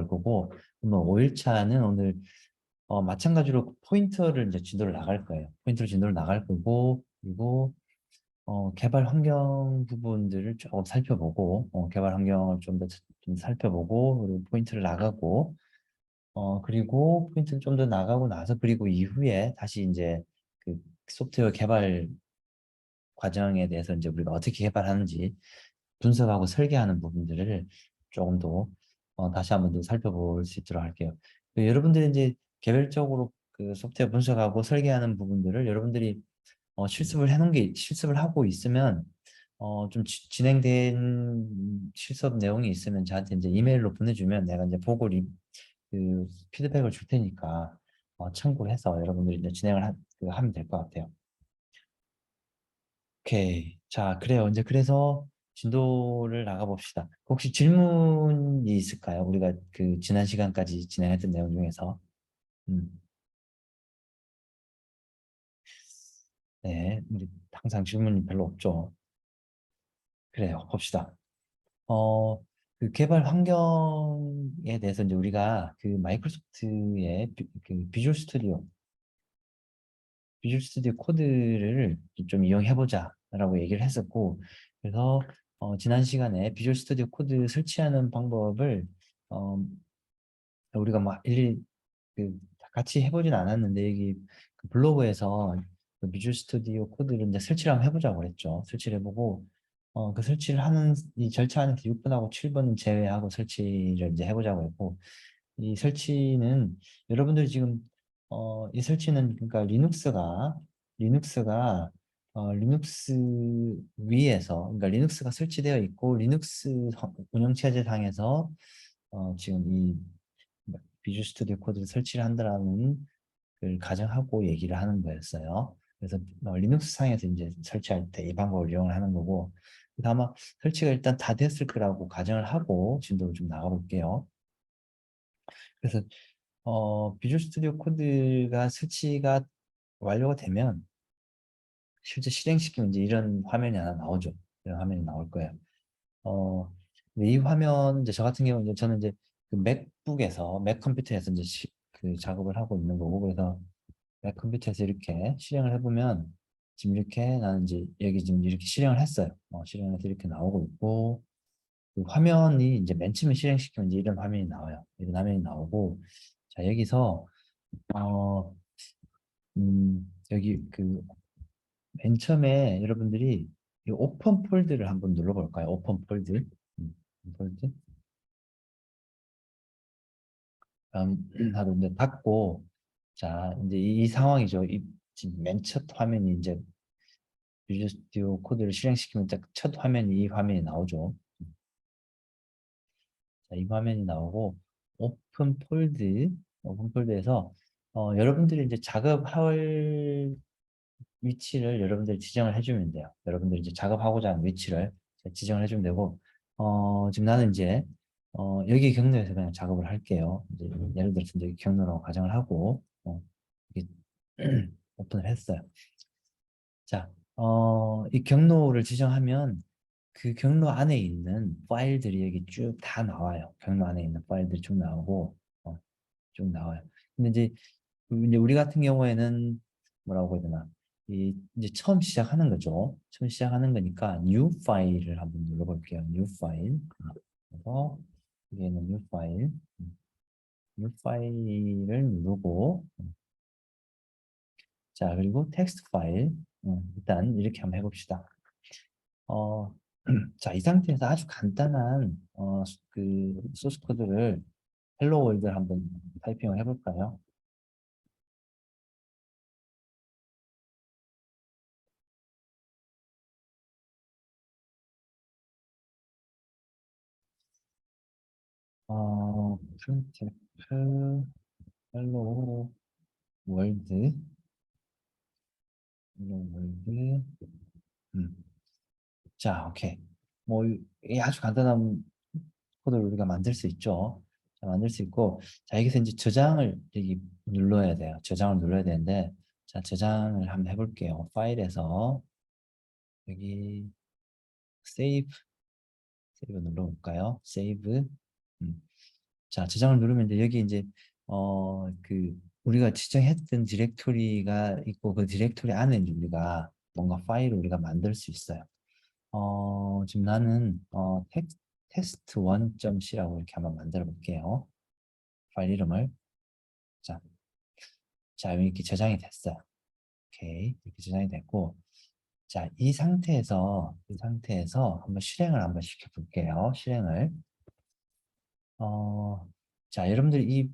나갈 거고, 그러면 5일차는 오늘 마찬가지로 포인터를 이제 진도를 나갈 거예요. 포인터를 진도를 나갈 거고, 그리고 개발 환경 부분들을 조금 살펴보고, 개발 환경을 좀 더 좀 살펴보고, 그리고 포인트를 나가고, 그리고 포인트를 좀 더 나가고 나서, 그리고 이후에 다시 이제 그 소프트웨어 개발 과정에 대해서 이제 우리가 어떻게 개발하는지 분석하고 설계하는 부분들을 조금 더 다시 한번 더 살펴볼 수 있도록 할게요. 여러분들이 이제 개별적으로 그 소프트웨어 분석하고 설계하는 부분들을 여러분들이 실습을 하고 있으면 좀 진행된 실습 내용이 있으면 저한테 이제 이메일로 보내주면 내가 이제 보고 그 피드백을 줄 테니까 참고해서 여러분들이 이제 하면 될 것 같아요. 오케이. 자, 그래요. 이제 그래서 진도를 나가봅시다. 혹시 질문이 있을까요? 우리가 그 지난 시간까지 진행했던 내용 중에서. 음, 네. 우리 항상 질문이 별로 없죠. 그래요. 봅시다. 어, 그 개발 환경에 대해서 이제 우리가 그 마이크로소프트의 그 비주얼 스튜디오 코드를 좀 이용해보자라고 얘기를 했었고, 그래서 지난 시간에 비주얼 스튜디오 코드 설치하는 방법을 어, 우리가 막 일일이 그 같이 해보진 않았는데 여기 그 블로그에서 그 비주얼 스튜디오 코드를 이제 설치를 한번 해보자고 그랬죠. 설치를 해보고 그 설치를 하는 이 절차 안에서 6분하고 7분은 제외하고 설치를 이제 해보자고 했고, 이 설치는 여러분들이 지금 이 설치는 그러니까 리눅스가 리눅스 위에서, 그러니까 리눅스가 설치되어 있고 리눅스 운영체제상에서 지금 이 비주얼 스튜디오 코드를 설치를 한다라는 걸 가정하고 얘기를 하는 거였어요. 그래서 리눅스 상에서 이제 설치할 때 이 방법을 이용을 하는 거고, 그래서 아마 설치가 일단 다 됐을 거라고 가정을 하고 진도를 좀 나가볼게요. 그래서 비주얼 스튜디오 코드가 설치가 완료가 되면 실제 실행시키면 이제 이런 화면이 하나 나오죠. 이런 화면이 나올 거예요. 어, 근데 이 화면 이제 저 같은 경우는 이제 저는 이제 그 맥북에서 맥 컴퓨터에서 이제 그 작업을 하고 있는 거고, 그래서 맥 컴퓨터에서 이렇게 실행을 해보면 지금 이렇게 나는 이제 여기 지금 이렇게 실행을 했어요. 실행해서 이렇게 나오고 있고, 그 화면이 이제 맨 처음에 실행시키면 이제 이런 화면이 나와요. 이런 화면이 나오고, 자 여기서 어, 여기 그 맨 처음에 여러분들이 이 오픈 폴드를 한번 눌러볼까요? 오픈 폴드. 폴드. 하고 이제 닫고, 자 이제 이 상황이죠. 이 지금 맨 첫 화면이 이제 비주얼 스튜디오 코드를 실행시키면 딱 첫 화면이 이 화면이 나오죠. 자, 이 화면이 나오고 오픈 폴드에서 여러분들이 이제 작업할 위치를 여러분들이 지정을 해주면 돼요. 여러분들이 이제 작업하고자 하는 위치를 지정을 해주면 되고, 지금 나는 이제 여기 경로에서 그냥 작업을 할게요. 이제 예를 들어서 이제 경로라고 가정을 하고 이렇게 오픈을 했어요. 자, 이 경로를 지정하면 그 경로 안에 있는 파일들이 여기 쭉 다 나와요. 경로 안에 있는 파일들이 쭉 나오고 쭉 나와요. 근데 이제 우리 같은 경우에는 뭐라고 해야 되나, 이제 처음 시작하는 거죠. 처음 시작하는 거니까 new 파일을 한번 눌러볼게요. new 파일. 그래서 여기에는 new 파일을 누르고, 자 그리고 텍스트 파일. 일단 이렇게 한번 해봅시다. 어, 자, 이 상태에서 아주 간단한 그 소스 코드를 헬로 월드를 한번 타이핑을 해볼까요? 프린트 헬로 월드, 헬로 월드. 음. 자, 오케이. 뭐, 이 아주 간단한 코드를 우리가 만들 수 있죠. 자, 만들 수 있고, 자, 여기서 이제 저장을 여기 눌러야 돼요. 저장을 눌러야 되는데, 자, 저장을 한번 해볼게요. 파일에서 여기 세이브 눌러볼까요? 세이브. 음. 자, 저장을 누르면 이제 여기 이제 그 우리가 지정했던 디렉토리가 있고 그 디렉토리 안에 이제 우리가 뭔가 파일을 우리가 만들 수 있어요. 지금 나는 테스트 1.c라고 이렇게 한번 만들어 볼게요. 파일 이름을. 자, 자, 이렇게 저장이 됐어요. 오케이. 이렇게 저장이 됐고, 자, 이 상태에서 한번 실행을 한번 시켜 볼게요. 실행을. 어, 자, 여러분들 이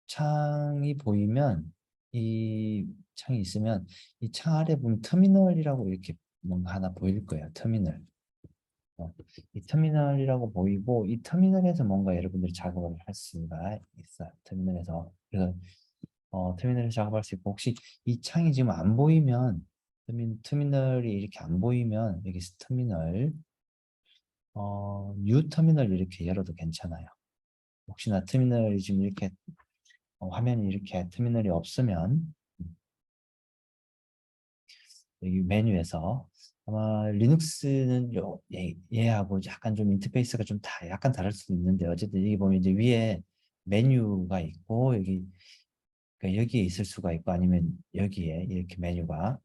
창이 보이면, 이 창이 있으면, 이 창 아래 보면 터미널이라고 이렇게 뭔가 하나 보일 거예요. 터미널. 이 터미널이라고 보이고, 이 터미널에서 뭔가 여러분들이 작업을 할 수가 있어요. 터미널에서. 그래서 터미널에서 작업할 수 있고, 혹시 이 창이 지금 안 보이면, 터미널이 이렇게 안 보이면, 여기서 터미널, 뉴 터미널 이렇게 열어도 괜찮아요. 혹시나 터미널이 지금 이렇게 화면이 이렇게 터미널이 없으면 여기 메뉴에서 아마 리눅스는 얘하고 약간 좀 인터페이스가 좀 약간 다를 수도 있는데 어쨌든 여기 보면 이제 위에 메뉴가 있고 그러니까 여기에 있을 수가 있고 아니면 여기에 이렇게 메뉴가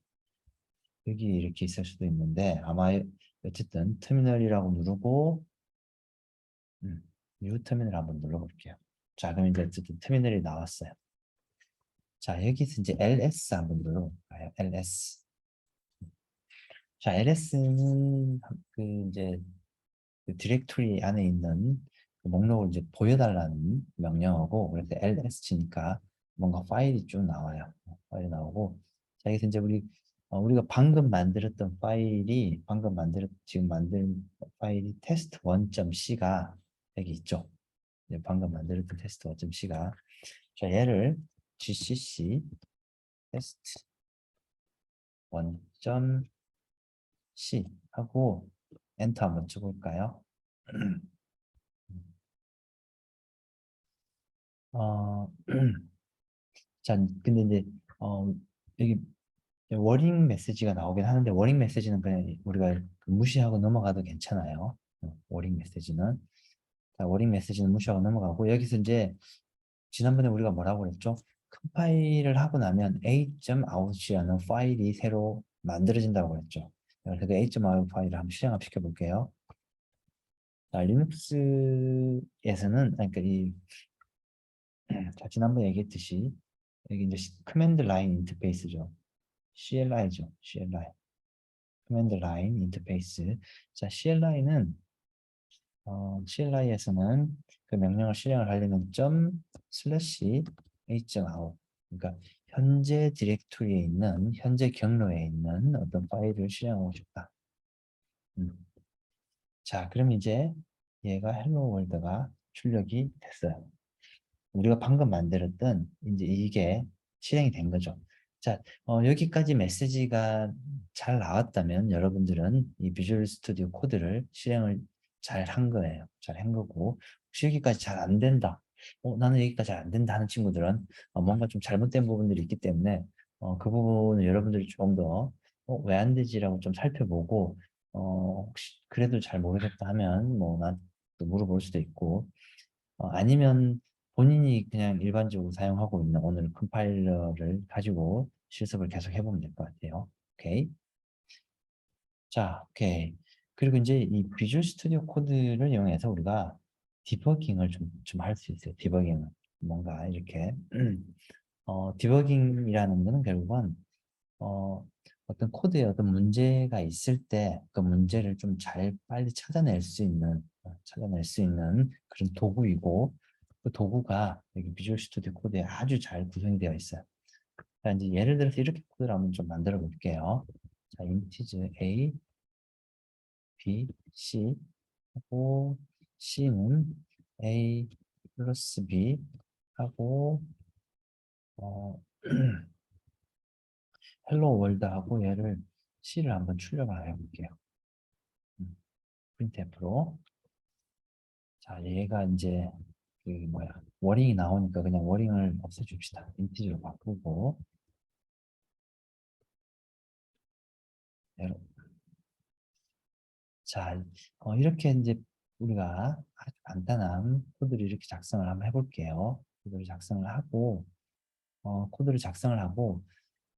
여기 이렇게 있을 수도 있는데 아마 어쨌든 터미널이라고 누르고 뉴 터미널 한번 눌러볼게요. 자 그럼 이제 어쨌든 터미널이 나왔어요. 자 여기서 이제 ls 한번 눌러볼까요? ls. 자 ls는 그 이제 그 디렉토리 안에 있는 그 목록을 이제 보여달라는 명령어고 그래서 ls 치니까 뭔가 파일이 쭉 나와요. 파일이 나오고 자 여기서 이제 우리가 방금 만들었던 파일이 지금 만든 파일이 test 1.c가 여기 있죠. 이제 방금 만들었던 test 1.c가 자 얘를 gcc test 1.c 하고 엔터 한번 쳐볼까요? 어, 자, 근데 이제 여기 워닝 메시지가 나오긴 하는데 워닝 메시지는 그냥 우리가 무시하고 넘어가도 괜찮아요. 워닝 메시지는 자, 워닝 메시지는 무시하고 넘어가고 여기서 이제 지난번에 우리가 뭐라고 그랬죠? 컴파일을 하고 나면 a.out이라는 파일이 새로 만들어진다고 그랬죠. 그래서 그 a.out 파일을 한번 실행을 시켜 볼게요. 자, 리눅스에서는 그러니까 자, 지난번에 얘기했듯이 여기 이제 커맨드 라인 인터페이스죠. CLI죠. CLI. 커맨드 라인 인터페이스. 자, CLI에서는 그 명령을 실행을 하려면 슬래시 a.out. 그러니까 현재 디렉토리에 있는 현재 경로에 있는 어떤 파일을 실행하고 싶다. 음. 자, 그럼 이제 얘가 헬로 월드가 출력이 됐어요. 우리가 방금 만들었던 이제 이게 실행이 된 거죠. 자, 여기까지 메시지가 잘 나왔다면 여러분들은 이 비주얼 스튜디오 코드를 실행을 잘 한 거예요. 잘 한 거고 혹시 여기까지 잘 안 된다. 나는 여기까지 잘 안 된다 하는 친구들은 뭔가 좀 잘못된 부분들이 있기 때문에 그 부분을 여러분들이 조금 더 왜 안 되지라고 좀 살펴보고 혹시 그래도 잘 모르겠다 하면 뭐 나한테 또 물어볼 수도 있고 아니면 본인이 그냥 일반적으로 사용하고 있는 오늘 컴파일러를 가지고 실습을 계속 해보면 될 것 같아요. 오케이. 자, 오케이. 그리고 이제 이 비주얼 스튜디오 코드를 이용해서 우리가 디버깅을 좀 할 수 있어요. 디버깅을. 뭔가 이렇게. 디버깅이라는 거는 결국은 어, 어떤 코드에 어떤 문제가 있을 때 그 문제를 좀 잘 빨리 찾아낼 수 있는 그런 도구이고 그 도구가 여기 비주얼 스튜디오 코드에 아주 잘 구성이 되어 있어요. 자, 이제 예를 들어서 이렇게 코드를 한번 좀 만들어 볼게요. 자, 인티즈 A, B, C 하고 C는 A 플러스 B 하고 어, 헬로 월드하고 얘를 C를 한번 출력을 해볼게요. 프린트F로. 자, 얘가 이제 그 뭐야 워링이 나오니까 그냥 워링을 없애줍시다. 인티저로 바꾸고 자, 이렇게 이제 우리가 아주 간단한 코드를 이렇게 작성을 한번 해볼게요. 코드를 작성을 하고 코드를 작성을 하고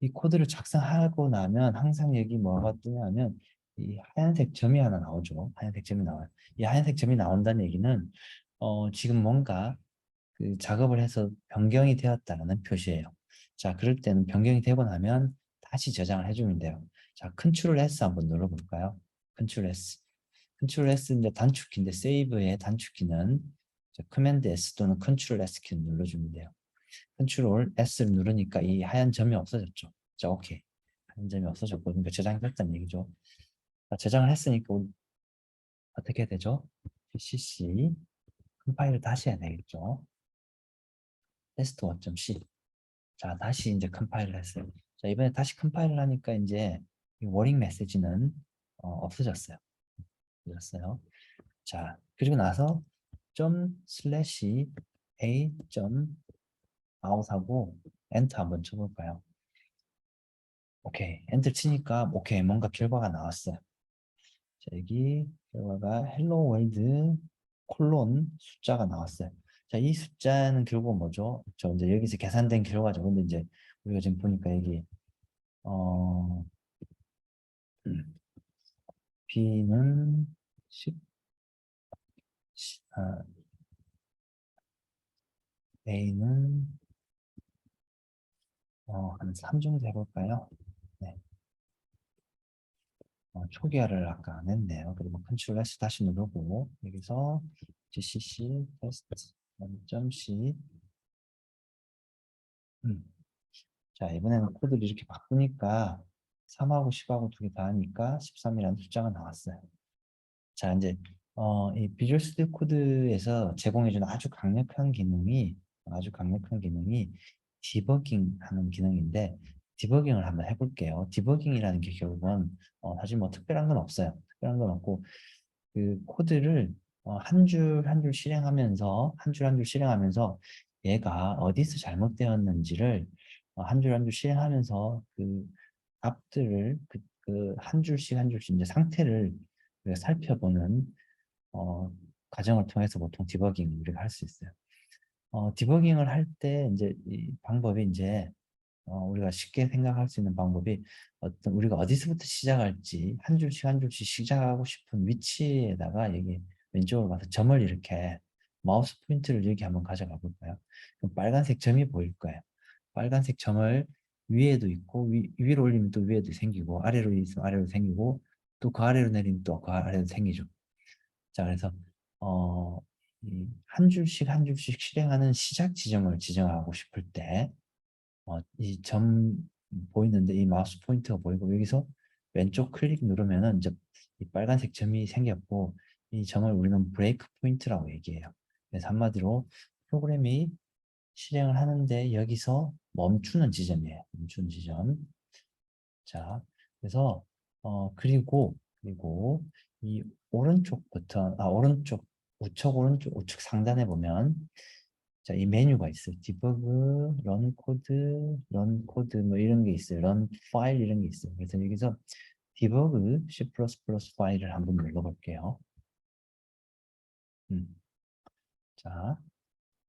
이 코드를 작성하고 나면 항상 여기 뭐가 뜨냐면 이 하얀색 점이 하나 나오죠. 하얀색 점이 나와요. 이 하얀색 점이 나온다는 얘기는 지금 뭔가 그 작업을 해서 변경이 되었다는 표시예요. 자, 그럴 때는 변경이 되고 나면 다시 저장을 해주면 돼요. 자, 컨트롤 S 한번 눌러볼까요? 컨트롤 S. 컨트롤 S 이제 단축키인데 세이브의 단축키는 커맨드 S 또는 컨트롤 S 키를 눌러주면 돼요. 컨트롤 S를 누르니까 이 하얀 점이 없어졌죠. 자, 오케이. 하얀 점이 없어졌고, 그러니까 저장이 됐다는 얘기죠. 자, 저장을 했으니까 어떻게 해야 되죠? cc 컴파일을 다시 해야 되겠죠. 테스트 1.c. 자, 다시 이제 컴파일을 했어요. 자, 이번에 다시 컴파일을 하니까 이제 이 워닝 메시지는 없어졌어요. 없어졌어요. 자, 그리고 나서 점 슬래시 a 점 아웃하고 엔터 한번 쳐볼까요? 오케이. 엔터 치니까 오케이. 뭔가 결과가 나왔어요. 자, 여기 결과가 헬로 월드 콜론 숫자가 나왔어요. 자, 이 숫자는 결국 뭐죠? 저 이제 여기서 계산된 결과죠. 근데 이제 우리가 지금 보니까 여기 어 B는 10, 아, A는 한 3 정도 해볼까요? 네. 초기화를 아까 안 했네요. 그리고 컨트롤 S 다시 누르고 여기서 GCC 테스트 1.c 자, 이번에는 코드를 이렇게 바꾸니까 3하고 10하고 두 개 다 하니까 13이라는 숫자가 나왔어요. 자, 이제 이 비주얼 스튜디오 코드에서 제공해주는 아주 강력한 기능이 디버깅 하는 기능인데 디버깅을 한번 해볼게요. 디버깅이라는 게 결국은 사실 뭐 특별한 건 없어요. 특별한 건 없고 그 코드를 한 줄 한 줄 실행하면서 한 줄 한 줄 실행하면서 얘가 어디서 잘못되었는지를 한 줄 한 줄 실행하면서 그 값들을 그 한 줄씩 한 줄씩 이제 상태를 우리가 살펴보는 어, 과정을 통해서 보통 디버깅 우리가 할 수 있어요. 디버깅을 할 때 이제 이 방법이 이제 우리가 쉽게 생각할 수 있는 방법이 어떤 우리가 어디서부터 시작할지 한 줄씩 한 줄씩 시작하고 싶은 위치에다가 여기 왼쪽으로 가서 점을 이렇게 마우스 포인트를 여기 한번 가져가 볼까요? 그럼 빨간색 점이 보일 거예요. 빨간색 점을 위에도 있고 위로 올리면 또 위에도 생기고 아래로 있으면 아래로 생기고 또 그 아래로 내리면 또 그 아래로 생기죠. 자, 그래서 어, 한 줄씩 한 줄씩 실행하는 시작 지점을 지정하고 싶을 때 이 점 보이는데 이 마우스 포인터가 보이고 여기서 왼쪽 클릭 누르면은 이제 이 빨간색 점이 생겼고 이 점을 우리는 브레이크 포인트라고 얘기해요. 그래서 한마디로 프로그램이 실행을 하는데 여기서 멈추는 지점이에요. 멈추는 지점. 자, 그래서 그리고 이 오른쪽부터 오른쪽 우측 상단에 보면 자, 이 메뉴가 있어요. 디버그, 런 코드 뭐 이런 게 있어요. 런 파일 이런 게 있어요. 그래서 여기서 디버그 C++ 파일을 한번 눌러볼게요. 자,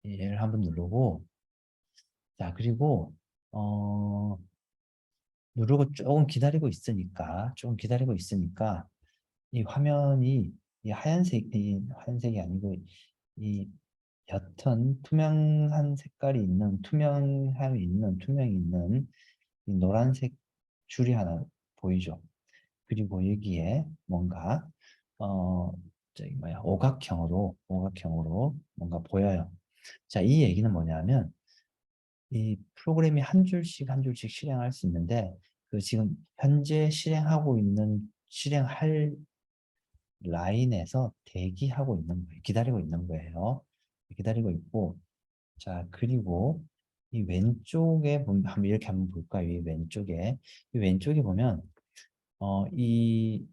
얘를 한번 누르고 자, 그리고 누르고 조금 기다리고 있으니까 이 화면이 이 하얀색이 아니고 이 옅은 투명한 색깔이 있는 투명이 있는 이 노란색 줄이 하나 보이죠. 그리고 여기에 뭔가 저기 뭐야 오각형으로 뭔가 보여요. 자, 이 얘기는 뭐냐면 이 프로그램이 한 줄씩 한 줄씩 실행할 수 있는데 그 지금 현재 실행할 라인에서 대기하고 있는 거예요. 기다리고 있는 거예요. 기다리고 있고 자, 그리고 이 왼쪽에 보면 이렇게 한번 볼까요? 이 왼쪽에 보면 이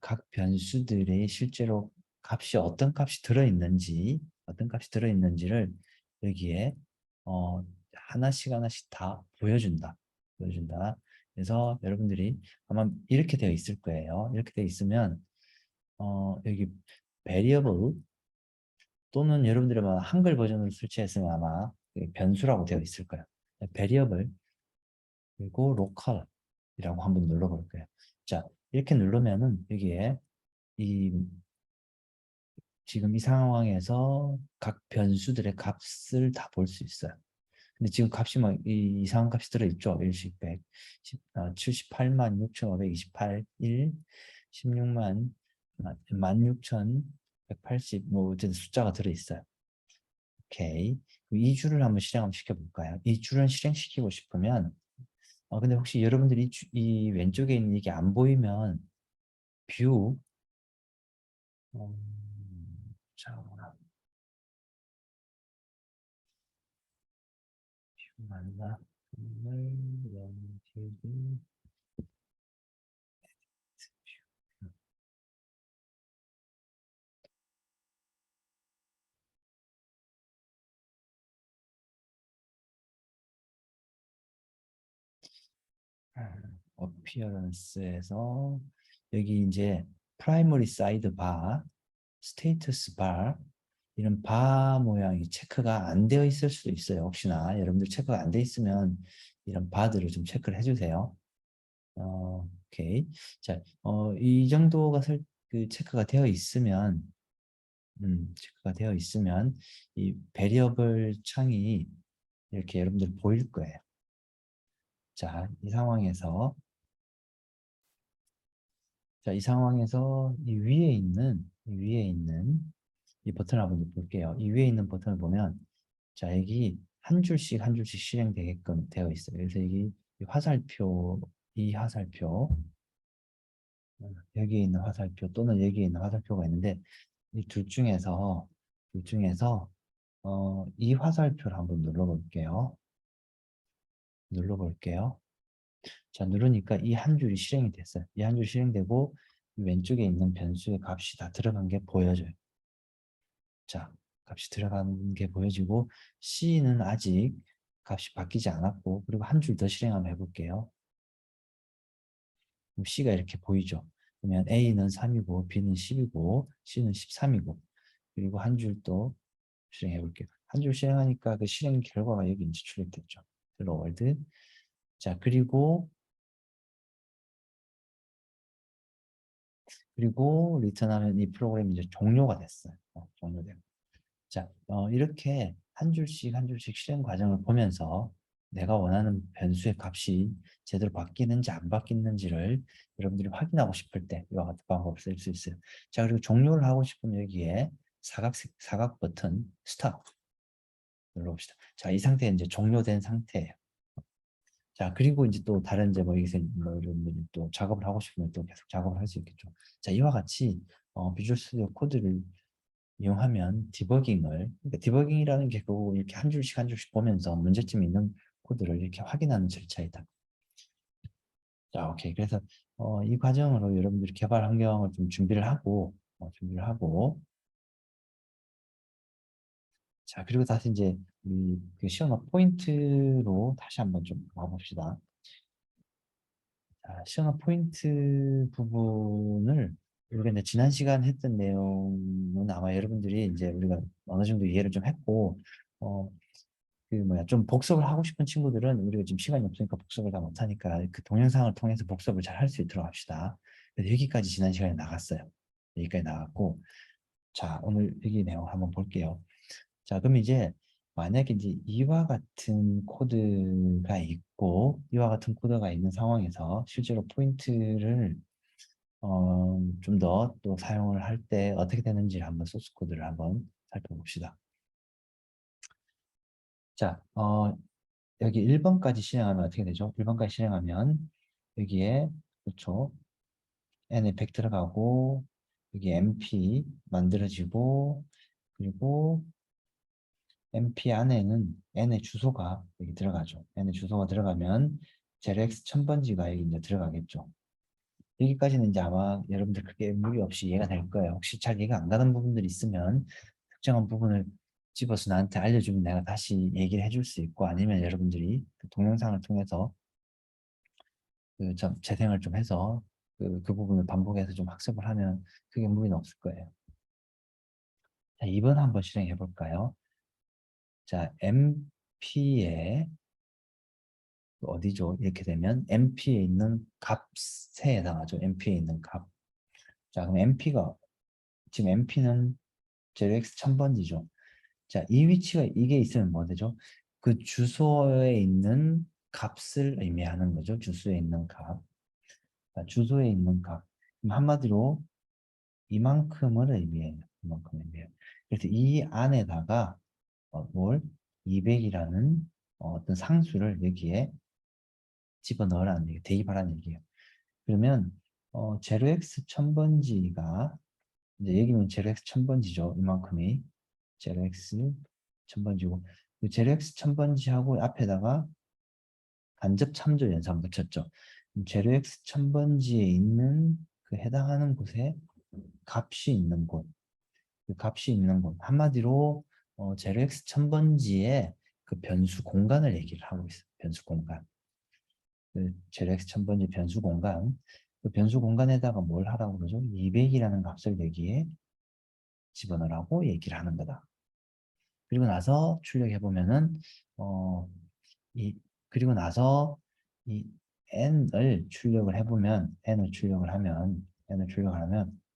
각 변수들의 실제로 어떤 값이 들어있는지를 여기에 어, 하나씩 다 보여준다. 그래서 여러분들이 아마 이렇게 되어 있을 거예요. 이렇게 되어 있으면 여기 variable 또는 여러분들이 아마 한글 버전으로 설치했으면 아마 변수라고 되어 있을 거예요. variable 그리고 local이라고 한번 눌러볼 거예요. 자, 이렇게 누르면은 여기에 이 지금 이 상황에서 각 변수들의 값을 다 볼 수 있어요. 근데 지금 값이 막 이상한 값이 들어있죠. 1씩 100, 78만 6,528, 1, 16만, 16,180, 뭐 어쨌든 숫자가 들어있어요. 오케이. 이 줄을 한번 실행 한번 시켜볼까요? 이 줄을 실행시키고 싶으면 근데 혹시 여러분들이 이 왼쪽에 있는 이게 안 보이면 뷰 자, 뷰 맞나? 어피어런스에서 여기 이제 프라이머리 사이드 바, 스테이터스 바 이런 바 모양이 체크가 안 되어 있을 수도 있어요. 혹시나 여러분들 체크가 안 돼 있으면 이런 바들을 좀 체크를 해주세요. 오케이. 자, 이 정도가 그 체크가 되어 있으면 체크가 되어 있으면 이 베리어블 창이 이렇게 여러분들 보일 거예요. 자, 이 상황에서 이 위에 있는 이 버튼을 한번 볼게요. 이 위에 있는 버튼을 보면 자, 여기 한 줄씩 한 줄씩 실행되게끔 되어 있어요. 그래서 여기 이 화살표 여기에 있는 화살표 또는 여기에 있는 화살표가 있는데 이 둘 중에서 이 화살표를 한번 눌러볼게요. 자, 누르니까 이 한 줄이 실행이 됐어요. 이 한 줄이 실행되고 왼쪽에 있는 변수의 값이 다 들어간 게 보여져요. 자, 값이 들어간 게 보여지고 C는 아직 값이 바뀌지 않았고 그리고 한 줄 더 실행 한번 해볼게요. 그럼 C가 이렇게 보이죠. 그러면 A는 3이고 B는 10이고 C는 13이고 그리고 한 줄 또 실행해 볼게요. 한 줄 실행하니까 그 실행 결과가 여기 이제 출력됐죠. 헬로 월드. 자, 그리고 리턴하면 이 프로그램이 이제 종료가 됐어요. 종료되고. 자, 이렇게 한 줄씩 한 줄씩 실행 과정을 보면서 내가 원하는 변수의 값이 제대로 바뀌는지 안 바뀌는지를 여러분들이 확인하고 싶을 때 이와 같은 방법을 쓸 수 있어요. 자, 그리고 종료를 하고 싶으면 여기에 사각 버튼 스탑 눌러봅시다. 자, 이 상태는 이제 종료된 상태예요. 자, 그리고 이제 또 다른 이제 뭐 여기서 뭐 여러분들이 또 작업을 하고 싶으면 또 계속 작업을 할 수 있겠죠. 자, 이와 같이 비주얼 스튜디오 코드를 이용하면 그러니까 디버깅이라는 게 결국 이렇게 한 줄씩 한 줄씩 보면서 문제점이 있는 코드를 이렇게 확인하는 절차이다. 자, 오케이. 그래서 이 과정으로 여러분들이 개발 환경을 좀 준비를 하고 자, 그리고 다시 이제 우리 그 시험화 포인트로 다시 한번 좀 와봅시다. 자, 시험화 포인트 부분을 우리가 이제 지난 시간 했던 내용은 아마 여러분들이 이제 우리가 어느 정도 이해를 좀 했고 어, 좀 복습을 하고 싶은 친구들은 우리가 지금 시간이 없으니까 복습을 다 못하니까 그 동영상을 통해서 복습을 잘 할 수 있도록 합시다. 그래서 여기까지 지난 시간에 나갔어요. 여기까지 나갔고 자, 오늘 여기 내용 한번 볼게요. 자, 그럼 이제 만약에 이제 이와 같은 코드가 있는 상황에서 실제로 포인트를 좀 더 또 사용을 할 때 어떻게 되는지 한번 소스 코드를 한번 살펴봅시다. 자, 여기 1번까지 실행하면 어떻게 되죠? 1번까지 실행하면 여기에 그렇죠. n에 100 들어가고 여기 mp 만들어지고 그리고 mp 안에는 n의 주소가 여기 들어가죠. n의 주소가 들어가면 제렉스 1000번지가 여기 이제 들어가겠죠. 여기까지는 이제 아마 여러분들 크게 무리 없이 이해가 될 거예요. 혹시 잘 이해가 안 가는 부분들이 있으면 특정한 부분을 집어서 나한테 알려주면 내가 다시 얘기를 해줄 수 있고 아니면 여러분들이 그 동영상을 통해서 좀 재생을 좀 해서 그 부분을 반복해서 좀 학습을 하면 크게 무리는 없을 거예요. 자, 2번 한번 실행해 볼까요? 자, MP에 어디죠? 이렇게 되면 MP에 있는 값에 해당하죠. MP에 있는 값. 자, 그럼 MP가 지금 MP는 제로X 1000번지죠. 자, 이 위치가 이게 있으면 뭐 되죠? 그 주소에 있는 값을 의미하는 거죠. 주소에 있는 값. 자, 주소에 있는 값. 그럼 한마디로 이만큼을 의미해요. 이만큼 의미해요. 그래서 이 안에다가 뭘 200이라는 어떤 상수를 여기에 집어넣으라는 얘기, 대입하라는 얘기예요. 그러면 0x 1000번지가 이제 여기면 0x 1000번지죠. 이만큼이 0x 1000번지고 그 0x 1000번지하고 앞에다가 간접 참조 연산 붙였죠. 0x 1000번지에 있는 그 해당하는 곳에 값이 있는 곳, 그 값이 있는 곳 한마디로 0x 1000번지의 그 변수 공간을 얘기를 하고 있어요. 변수 공간. 그 0x 1000번지 변수 공간. 그 변수 공간에다가 뭘 하라고 그러죠? 200이라는 값을 여기에 집어넣으라고 얘기를 하는 거다. 그리고 나서 출력해 보면은 어, 이 그리고 나서 이 n을 출력을 해보면 n을 출력을 하면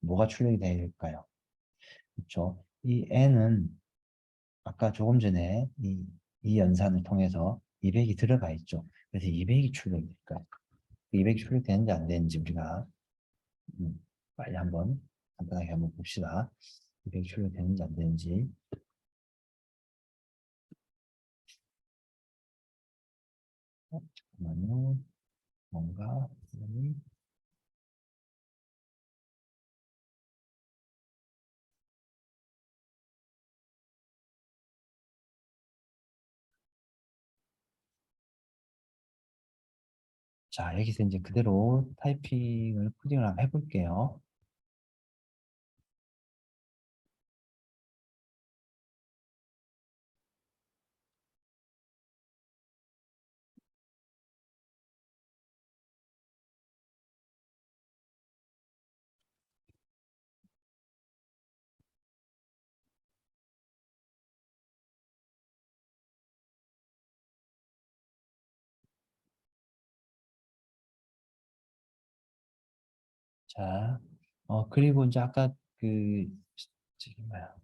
뭐가 출력이 될까요? 그렇죠? 이 n은 아까 조금 전에 이 연산을 통해서 200이 들어가 있죠. 그래서 200이 출력이 될까요? 200이 출력되는지 안 되는지 우리가 빨리 한번 간단하게 한번 봅시다. 200이 출력되는지 안 되는지. 잠깐만요. 뭔가 자, 여기서 이제 그대로 타이핑을 코딩을 한번 해볼게요. 자, 그리고 이제 아까 그, 저기 뭐야.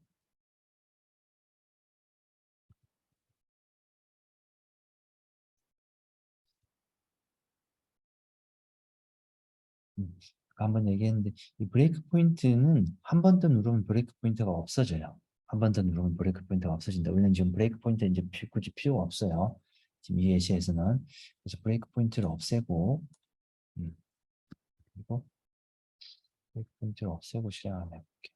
아까 한번 얘기했는데, 이 브레이크 포인트는 한 번 더 누르면 브레이크 포인트가 없어져요. 한 번 더 누르면 브레이크 포인트가 없어진다. 우리는 지금 브레이크 포인트 이제 굳이 필요가 없어요. 지금 이 예시에서는. 그래서 브레이크 포인트를 없애고, 음, 그리고 브레이크 포인트를 없애고 실행하면 해볼게요.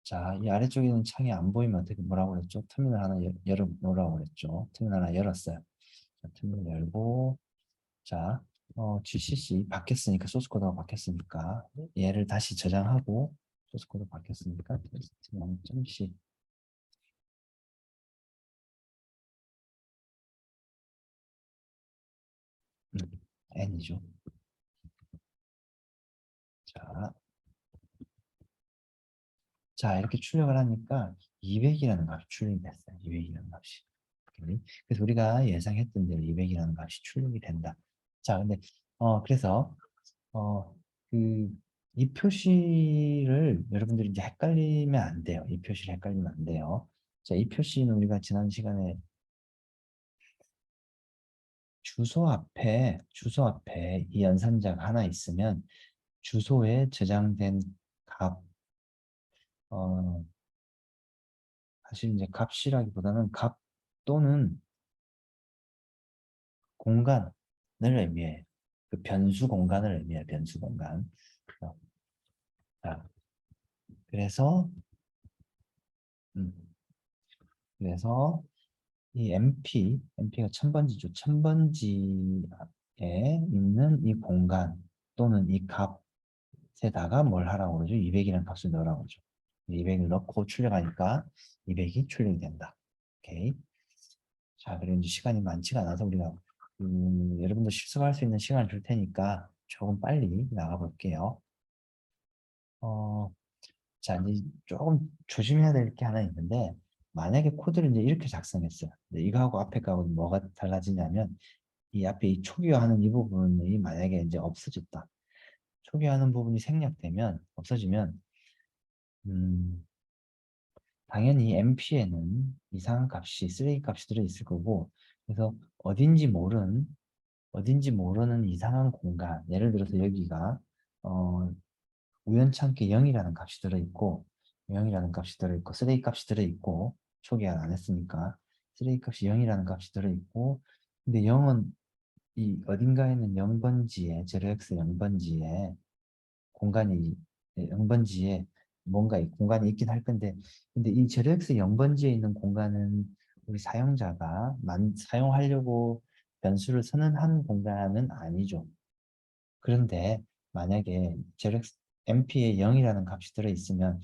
자, 이 아래쪽에 있는 창이 안 보이면 어떻게 뭐라고 그랬죠? 터미널 하나 열어 놓으라고 그랬죠. 터미널 하나 열었어요. 자, 터미널 열고, 자, GCC 바뀌었으니까, 소스 코드가 바뀌었으니까, 얘를 다시 저장하고, 소스 코드 바뀌었으니까, 테스트 0.c, n이죠. 자, 자, 이렇게 출력을 하니까 200이라는 값이 출력이 됐어요. 200이라는 값이. 오케이. 그래서 우리가 예상했던 대로 200이라는 값이 출력이 된다. 자, 근데, 그래서, 어, 그, 이 표시를 여러분들이 이제 헷갈리면 안 돼요. 이 표시를 헷갈리면 안 돼요. 자, 이 표시는 우리가 지난 시간에 주소 앞에 이 연산자가 하나 있으면 주소에 저장된 값, 어, 사실 이제 값이라기보다는 값 또는 공간을 의미해요. 그 변수 공간을 의미해요. 변수 공간. 어, 자, 그래서, 음, 그래서 이 MP가 1000번지죠. 1000번지에 있는 이 공간 또는 이 값에다가 뭘 하라고 그러죠? 200이라는 값을 넣으라고 그러죠. 200을 넣고 출력하니까 200이 출력이 된다. 오케이. 자, 그리고 이제 시간이 많지가 않아서 우리가 여러분도 실습할 수 있는 시간을 줄 테니까 조금 빨리 나가 볼게요. 어, 자, 이제 조금 조심해야 될 게 하나 있는데, 만약에 코드를 이제 이렇게 작성했어요. 근데 이거하고 앞에 거하고 뭐가 달라지냐면, 이 앞에 이 초기화하는 이 부분이 만약에 이제 없어졌다. 초기화하는 부분이 생략되면, 없어지면, 음, 당연히 MP에는 이상한 값이, 쓰레기 값이 들어있을 거고, 그래서 어딘지 모르는 이상한 공간, 예를 들어서 여기가, 어, 우연찮게 0이라는 값이 들어있고, 0이라는 값이 들어있고, 쓰레기 값이 들어있고, 초기화 안 했으니까, 쓰레기 값이 0이라는 값이 들어있고, 근데 0은 이 어딘가에는 0번지에, 0x 0번지에 공간이, 0번지에 뭔가 이 공간이 있긴 할 건데, 근데 이 0x 0번지에 있는 공간은 우리 사용자가 사용하려고 변수를 선언한 공간은 아니죠. 그런데 만약에 ZX MP에 0이라는 값이 들어있으면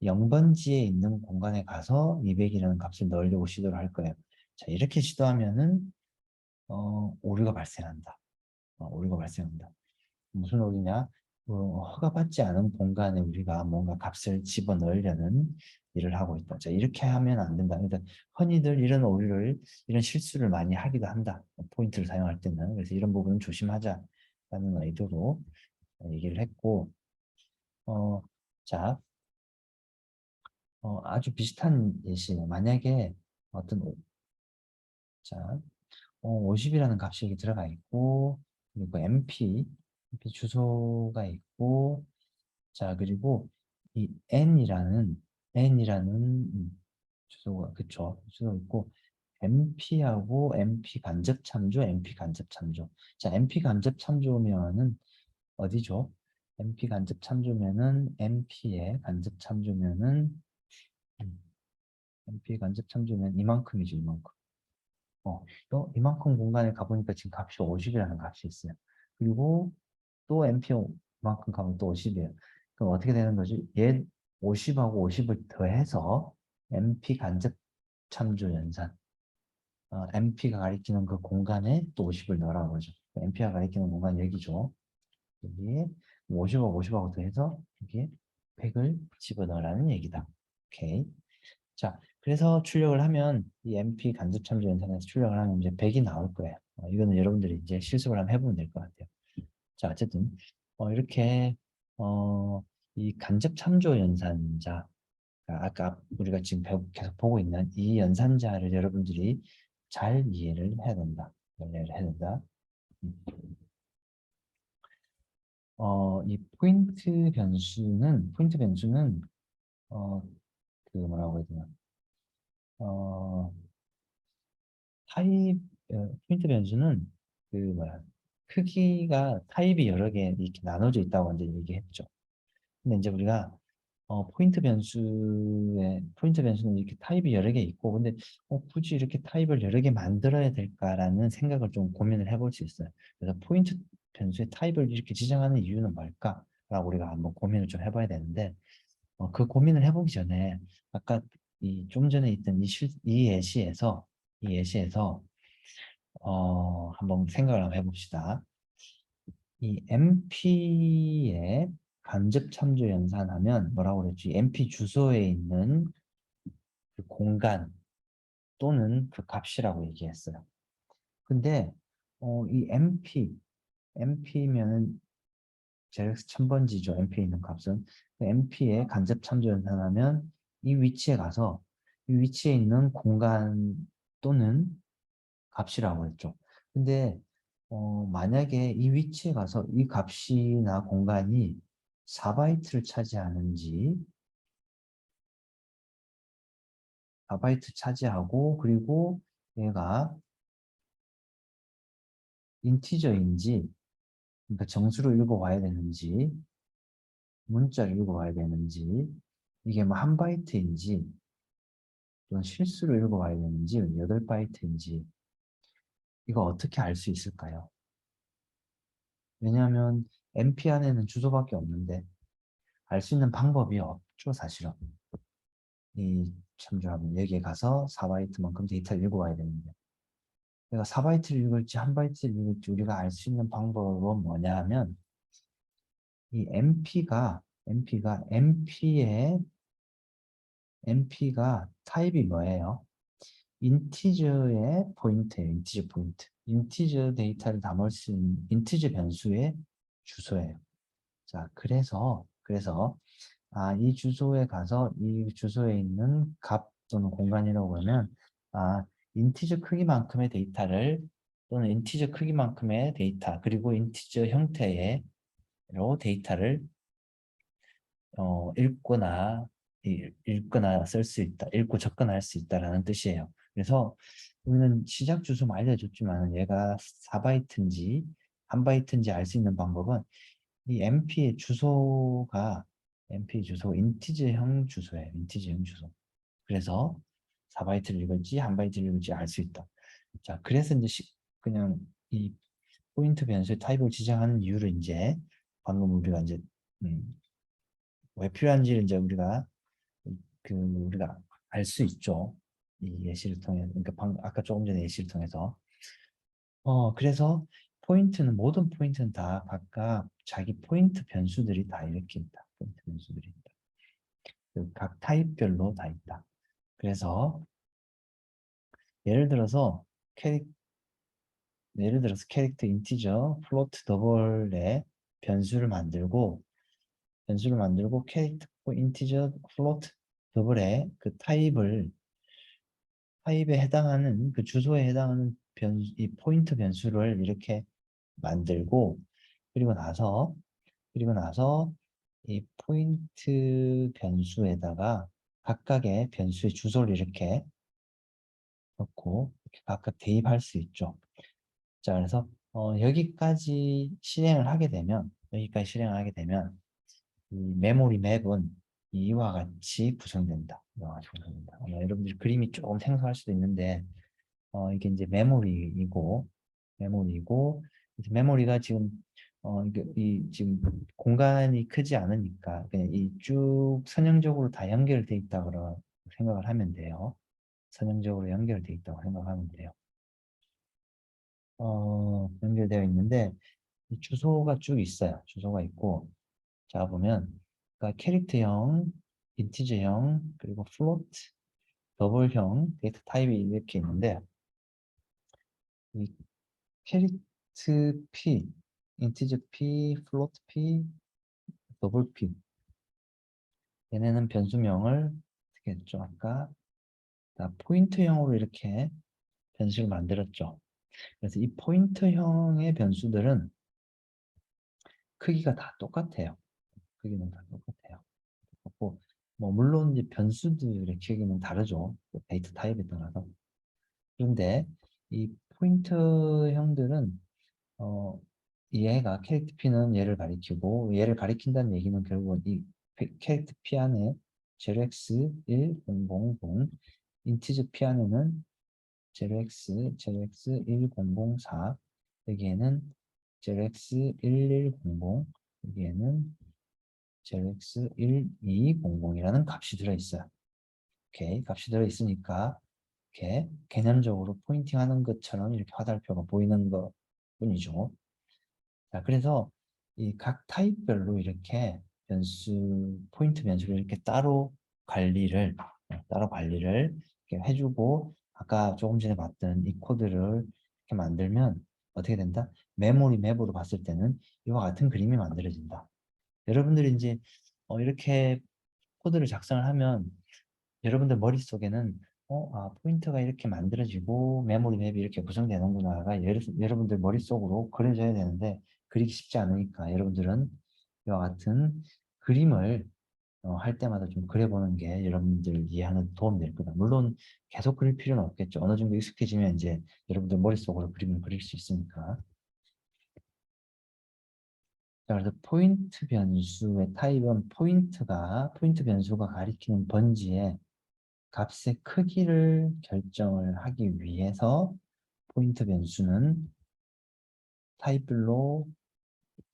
0번지에 있는 공간에 가서 200이라는 값을 넣으려고 시도를 할 거예요. 자, 이렇게 시도하면은 오류가 발생한다. 오류가 발생한다. 무슨 오류냐? 허가받지 않은 공간에 우리가 뭔가 값을 집어넣으려는 일을 하고 있다. 자, 이렇게 하면 안 된다. 그러니까 흔히들 이런 실수를 많이 하기도 한다. 포인트를 사용할 때는. 그래서 이런 부분은 조심하자라는 의도로 얘기를 했고, 어, 자, 아주 비슷한 예시예요. 만약에 어떤, 자, 50이라는 값이 여기 들어가 있고, 그리고 MP 주소가 있고, 자, 그리고 이 N이라는 주소가, 그쵸. 주소가 있고, MP 간접 참조, MP 간접 참조. 자, MP 간접 참조면은 어디죠? MP 간접 참조면은 MP의 간접 참조면은 MP 간접 참조면 이만큼이죠, 이만큼. 이만큼 공간에 가보니까 지금 값이 50이라는 값이 있어요. 그리고 또 MP만큼 가면 또 50이에요. 그럼 어떻게 되는 거지? 얘 50하고 50을 더해서 MP 간접 참조 연산. MP가 가리키는 그 공간에 또 50을 넣으라고 그러죠. MP가 가리키는 공간 여기죠. 여기에 50하고 50하고 더해서 여기에 100을 집어넣으라는 얘기다. 오케이. 자, 그래서 출력을 하면 이 MP 간접 참조 연산에서 출력을 하면 이제 100이 나올 거예요. 이거는 여러분들이 이제 실습을 한번 해보면 될 것 같아요. 자, 어쨌든 이렇게 어, 이 간접 참조 연산자, 아까 우리가 지금 계속 보고 있는 이 연산자를 여러분들이 잘 이해를 해야 된다. 이해를 해야 된다. 음. 이 포인트 변수는 어, 그 뭐라고 해야 되나? 어, 타입 포인트 변수는 그 뭐야 크기가 타입이 여러 개 이렇게 나눠져 있다고 이제 얘기했죠. 근데 이제 우리가 포인트 변수는 이렇게 타입이 여러 개 있고, 근데 굳이 이렇게 타입을 여러 개 만들어야 될까라는 생각을 좀 고민을 해볼 수 있어요. 그래서 포인트 변수의 타입을 이렇게 지정하는 이유는 뭘까라고 우리가 한번 고민을 좀 해봐야 되는데, 그 고민을 해보기 전에 아까 이 좀 전에 있던 이 예시에서 한번 생각을 한번 해봅시다. 이 MP의 간접 참조 연산하면 뭐라고 그랬지? MP 주소에 있는 그 공간 또는 그 값이라고 얘기했어요. 근데 이 MP면은 JX 1000번지죠. MP에 있는 값은. 그 MP의 간접 참조 연산하면 이 위치에 가서 이 위치에 있는 공간 또는 값이라고 했죠. 근데 만약에 이 위치에 가서 이 값이나 공간이 4바이트를 차지하는지 4바이트 차지하고 그리고 얘가 인티저인지 그러니까 정수로 읽어와야 되는지 문자를 읽어와야 되는지 이게 뭐 한 바이트인지 또는 실수로 읽어와야 되는지 8바이트인지 이거 어떻게 알 수 있을까요? 왜냐하면 MP 안에는 주소밖에 없는데 알 수 있는 방법이 없죠, 사실은. 이 참조하면 여기에 가서 4바이트만큼 데이터를 읽어와야 되는데 내가 4바이트를 읽을지 1바이트를 읽을지 우리가 알 수 있는 방법은 뭐냐 하면 이 MP가 타입이 뭐예요? 인티저의 포인트예요. 인티저 포인트. 인티저 데이터를 담을 수 있는 인티저 변수의 주소예요. 자, 그래서 이 주소에 가서 이 주소에 있는 값 또는 공간이라고 하면 인티저 크기만큼의 데이터를 또는 인티저 크기만큼의 데이터 그리고 인티저 형태의 데이터를 읽거나 쓸 수 있다. 읽고 접근할 수 있다라는 뜻이에요. 그래서 우리는 시작 주소 알려줬지만 얘가 4바이트인지 1바이트인지 알 수 있는 방법은 이 MP의 주소가 인티저형 주소예요. 인티저형 주소. 그래서 4바이트를 읽을지 1바이트를 읽을지 알 수 있다. 자, 그래서 이제 그냥 이 포인트 변수의 타입을 지정하는 이유를 이제 방금 우리가 이제 왜 필요한지를 이제 우리가 알 수 있죠. 이 예시를 통해 그러니까 아까 조금 전에 예시를 통해서 그래서 모든 포인트는 다 각각 자기 포인트 변수들이 다 이렇게 있다. 포인트 변수들이 있다. 각 타입별로 다 있다. 그래서 예를 들어서 캐릭터 인티저 플로트 더블의 변수를 만들고 캐릭터 인티저 플로트 더블의 그 타입에 해당하는 그 주소에 해당하는 이 포인트 변수를 이렇게 만들고 그리고 나서 이 포인트 변수에다가 각각의 변수의 주소를 이렇게 넣고 이렇게 각각 대입할 수 있죠. 자, 그래서 여기까지 실행을 하게 되면 이 메모리 맵은 이와 같이 구성된다. 여러분들 그림이 조금 생소할 수도 있는데 이게 이제 메모리이고 메모리가 지금 지금 공간이 크지 않으니까 그냥 이 쭉 선형적으로 다 연결돼 있다고 생각을 하면 돼요. 선형적으로 연결돼 있다고 생각하면 돼요. 연결되어 있는데 이 주소가 쭉 있어요. 주소가 있고 자 보면 그러니까 캐릭터형, 인티저형, 그리고 플로트, 더블형 데이터 타입이 이렇게 있는데 이 캐릭터 P, 인티저 P, 플로트 P, 더블 P 얘네는 변수명을 어떻게 했죠? 아까 포인트형으로 이렇게 변수를 만들었죠. 그래서 이 포인트형의 변수들은 크기가 다 똑같아요. 크기는 다 똑같아요. 똑같고 물론 이제 변수들의 크기는 다르죠. 데이터 타입에 따라서. 그런데 이 포인트형들은 어, 얘가 캐릭터 P는 얘를 가리키고 얘를 가리킨다는 얘기는 결국은 이 캐릭터 P 안에 0x 1 0 0 0 인티저 P 안에는 0x 1 0 0 4 여기에는 0x 1 1 0 0 여기에는 0x 1 2 0 0이라는 값이 들어있어요. 오케이, 값이 들어있으니까 이렇게 개념적으로 포인팅하는 것처럼 이렇게 화살표가 보이는 것 뿐이죠. 자, 그래서 이 각 타입별로 이렇게 포인트 변수를 이렇게 따로 관리를 이렇게 해주고, 아까 조금 전에 봤던 이 코드를 이렇게 만들면 어떻게 된다? 메모리 맵으로 봤을 때는 이와 같은 그림이 만들어진다. 여러분들이 이제 이렇게 코드를 작성을 하면 여러분들 머릿속에는 포인트가 이렇게 만들어지고 메모리 맵이 이렇게 구성되는구나가 여러분들 머릿속으로 그려져야 되는데 그리기 쉽지 않으니까 여러분들은 이와 같은 그림을 할 때마다 좀 그려보는 게 여러분들 이해하는 도움이 될 거다. 물론 계속 그릴 필요는 없겠죠. 어느 정도 익숙해지면 이제 여러분들 머릿속으로 그림을 그릴 수 있으니까. 자, 그래서 포인트 변수의 타입은 포인트 변수가 가리키는 번지에 값의 크기를 결정을 하기 위해서 포인트 변수는 타입별로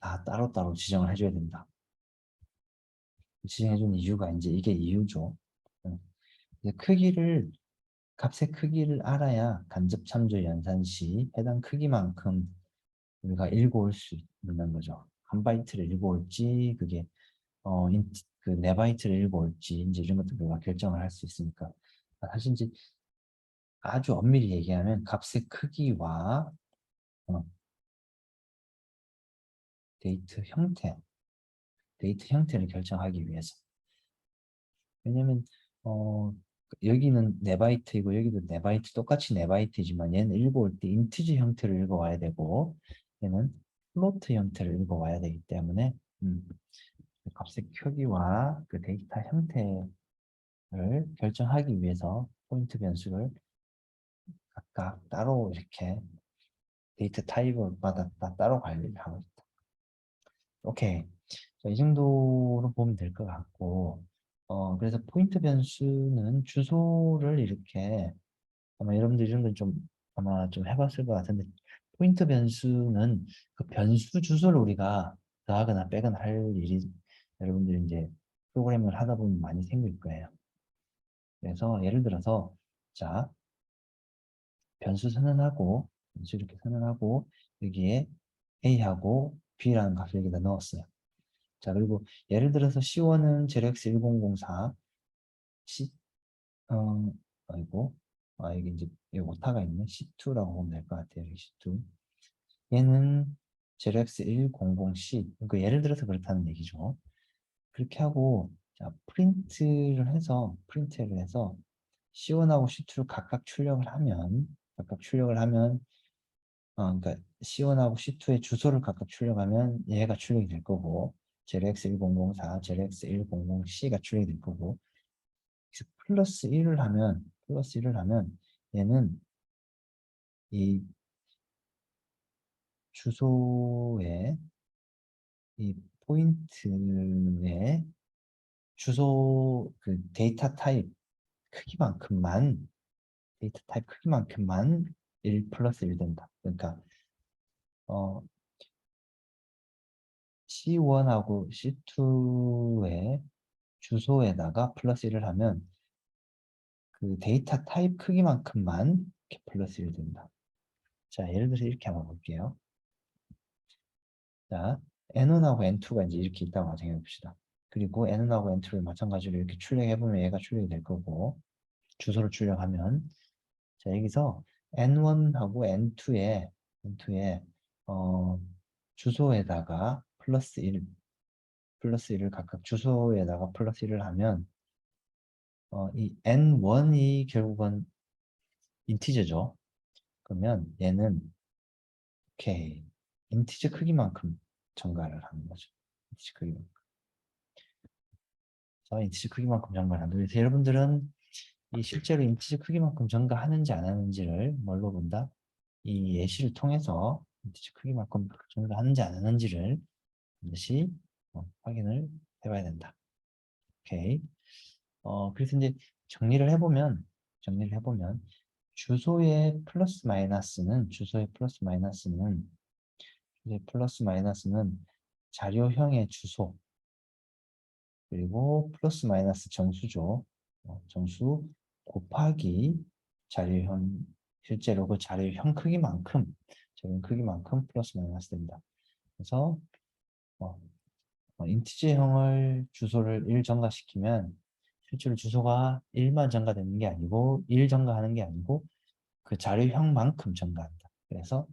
다 따로따로 지정을 해줘야 된다. 지정해주는 이유가 이제 이게 이유죠. 이제 크기를 값의 크기를 알아야 간접 참조 연산 시 해당 크기만큼 우리가 읽어올 수 있는 거죠. 한 바이트를 읽어올지 그게 네 바이트를 읽어올지 이제 이런 것들 우리가 결정을 할 수 있으니까 사실 이제 아주 엄밀히 얘기하면 값의 크기와 어, 데이트 형태, 데이트 형태를 결정하기 위해서. 왜냐면 여기는 4바이트이고 여기도 4바이트 똑같이 4바이트지만 얘는 읽어올 때 인티지 형태를 읽어와야 되고 얘는 플로트 형태를 읽어와야 되기 때문에 그 값의 크기와 그 데이터 형태를 결정하기 위해서 포인트 변수를 각각 따로 이렇게 데이터 타입마다 따로 관리를 하고 있다. 오케이. 자, 이 정도로 보면 될 것 같고, 그래서 포인트 변수는 주소를 이렇게, 아마 여러분들 이런 건 좀, 아마 좀 해봤을 것 같은데, 포인트 변수는 그 변수 주소를 우리가 더하거나 빼거나 할 일이 여러분들이 이제 프로그래밍을 하다 보면 많이 생길 거예요. 그래서 예를 들어서, 자, 변수 선언하고, 변수 이렇게 선언하고, 여기에 A하고 B라는 값을 여기다 넣었어요. 자, 그리고 예를 들어서 C1은 제렉스1004, C, 어, 아이고, 여기 이제 여기 오타가 있네. C2라고 보면 될 것 같아요. 여기 C2. 얘는 제렉스100C, 그러니까 예를 들어서 그렇다는 얘기죠. 그렇게 하고, 자, 프린트를 해서 C1하고 C2를 각각 출력을 하면, 그러니까 C1하고 C2의 주소를 각각 출력하면 얘가 출력이 될 거고, JLX1004, JLX100C가 출력이 될 거고, 플러스 1을 하면 얘는 이 주소의 이 포인트의 주소 그 데이터 타입 크기만큼만 1 플러스 1 된다. 그러니까 어, C1하고 C2의 주소에다가 플러스 1을 하면 그 데이터 타입 크기만큼만 이렇게 플러스 1 된다. 자, 예를 들어서 이렇게 한번 볼게요. 자, N1하고 N2가 이제 이렇게 있다고 가정해 봅시다. 그리고 N1하고 N2를 마찬가지로 이렇게 출력해보면 얘가 출력이 될 거고, 주소를 출력하면, 자, 여기서 N1하고 N2에, 주소에다가 플러스 1을 각각 주소에다가 플러스 1을 하면, 이 N1이 결국은 인티저죠. 그러면 얘는 오케이 인티저 크기만큼 전가를 하는 거죠. 인티저 크기만큼. 자, 인티저 크기만큼 전가를 한다. 그래서 여러분들은 이 실제로 인티저 크기만큼 전가하는지 안 하는지를 뭘로 본다? 이 예시를 통해서 인티저 크기만큼 전가하는지 안 하는지를 반드시 확인을 해봐야 된다. 오케이. 그래서 이제 정리를 해보면 주소의 플러스 마이너스는 자료형의 주소 그리고 플러스 마이너스 정수죠. 정수 곱하기 자료형 실제로 그 자료형 크기만큼 플러스 마이너스 된다. 그래서 인티저형을 주소를 1 전가시키면 실제로 주소가 1만 전가되는 게 아니고 1 전가하는 게 아니고 그 자료형만큼 전가한다. 그래서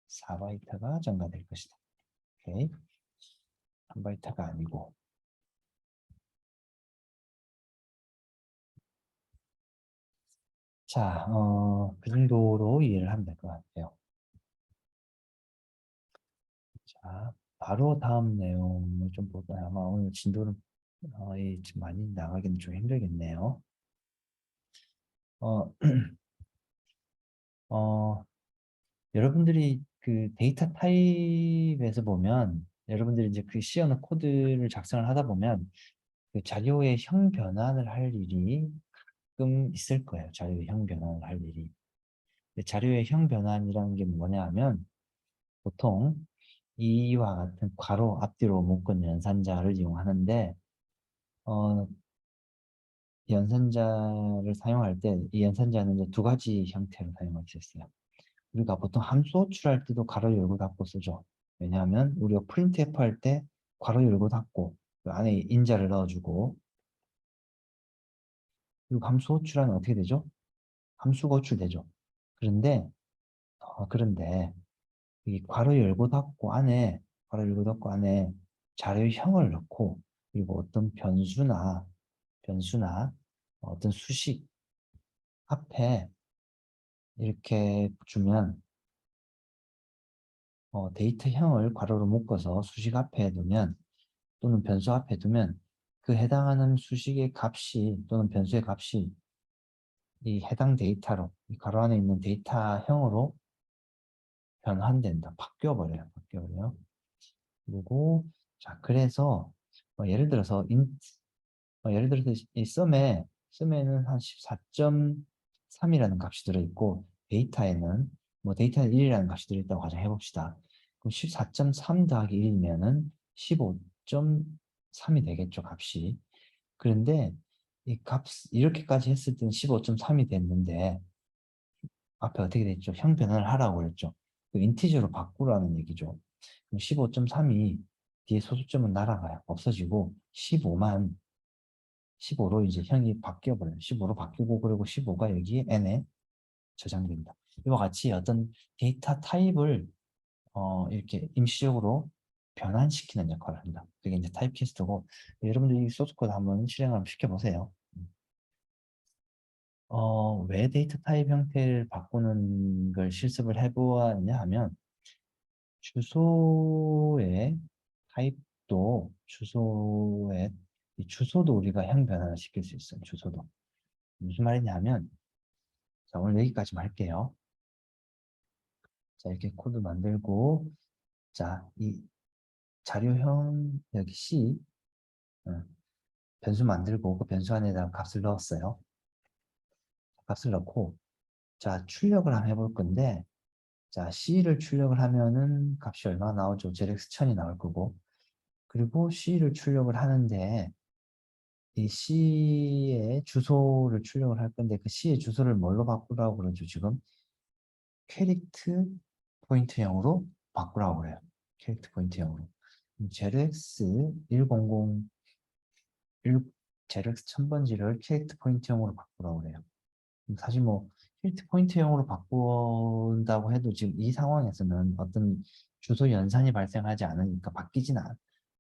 4바이트가 전가될 것이다. 오케이. 1바이트가 아니고. 자, 그 정도로 이해를 하면 될 것 같아요. 자, 바로 다음 내용을 좀 볼까요? 아마 오늘 진도는 좀 많이 나가기는 좀 힘들겠네요. 어, 어, 여러분들이 그 데이터 타입에서 보면 여러분들이 이제 그 C언어 코드를 작성을 하다 보면 그 자료의 형 변환을 할 일이 가끔 있을 거예요. 자료의 형 변환을 할 일이. 자료의 형 변환이라는 게 뭐냐 하면 보통 이와 같은 괄호 앞뒤로 묶은 연산자를 이용하는데 어, 연산자를 사용할 때 이 연산자는 이제 두 가지 형태로 사용할 수 있어요. 우리가 보통 함수 호출할 때도 가로 열고 닫고 쓰죠. 왜냐하면 우리가 프린트F 할 때 가로 열고 닫고 그 안에 인자를 넣어주고, 그리고 함수 호출하면 어떻게 되죠? 함수가 호출되죠. 그런데 이 괄호 열고 닫고 안에 괄호 열고 닫고 안에 자료형을 넣고, 그리고 어떤 변수나 어떤 수식 앞에 이렇게 주면, 데이터형을 괄호로 묶어서 수식 앞에 두면 또는 변수 앞에 두면 그 해당하는 수식의 값이 또는 변수의 값이 이 해당 데이터로, 이 괄호 안에 있는 데이터형으로 변환된다. 바뀌어버려요. 그리고 자, 그래서 예를 들어서 이 썸에는 한 14.3이라는 값이 들어있고, 데이터에는 1이라는 값이 들어있다고 가정해 봅시다. 그럼 14.3 더하기 1이면은 15.3이 되겠죠, 값이. 그런데 이 이렇게까지 했을 때는 15.3이 됐는데 앞에 어떻게 됐죠? 형 변환을 하라고 그랬죠. 그 인티저로 바꾸라는 얘기죠. 그럼 15.3이 뒤에 소수점은 날아가요. 없어지고 15로 이제 형이 바뀌어버려요. 15로 바뀌고, 그리고 15가 여기에 n에 저장됩니다. 이와 같이 어떤 데이터 타입을 이렇게 임시적으로 변환시키는 역할을 합니다. 그게 이제 타입캐스트고, 여러분들이 소스 코드 한번 실행을 한번 시켜보세요. 왜 데이터 타입 형태를 바꾸는 걸 실습을 해보았냐 하면, 주소의 타입도 이 주소도 우리가 형 변환을 시킬 수 있어요. 주소도. 무슨 말이냐면, 자, 오늘 여기까지만 할게요. 자, 이렇게 코드 만들고, 자, 이 자료형 여기 C, 어, 변수 만들고 그 변수 안에다가 값을 넣었어요. 값을 넣고, 자, 출력을 한번 해볼 건데, 자, C를 출력을 하면은 값이 얼마 나오죠? JRX 1000이 나올 거고, 그리고 C를 출력을 하는데, 이 C의 주소를 출력을 할 건데, 그 C의 주소를 뭘로 바꾸라고 그러죠, 지금? 캐릭터 포인트형으로 바꾸라고 그래요. 캐릭터 포인트형으로. JRX 100, JRX 1000번지를 캐릭터 포인트형으로 바꾸라고 그래요. 사실 캐릭터 포인트형으로 바꾼다고 해도 지금 이 상황에서는 어떤 주소 연산이 발생하지 않으니까 바뀌진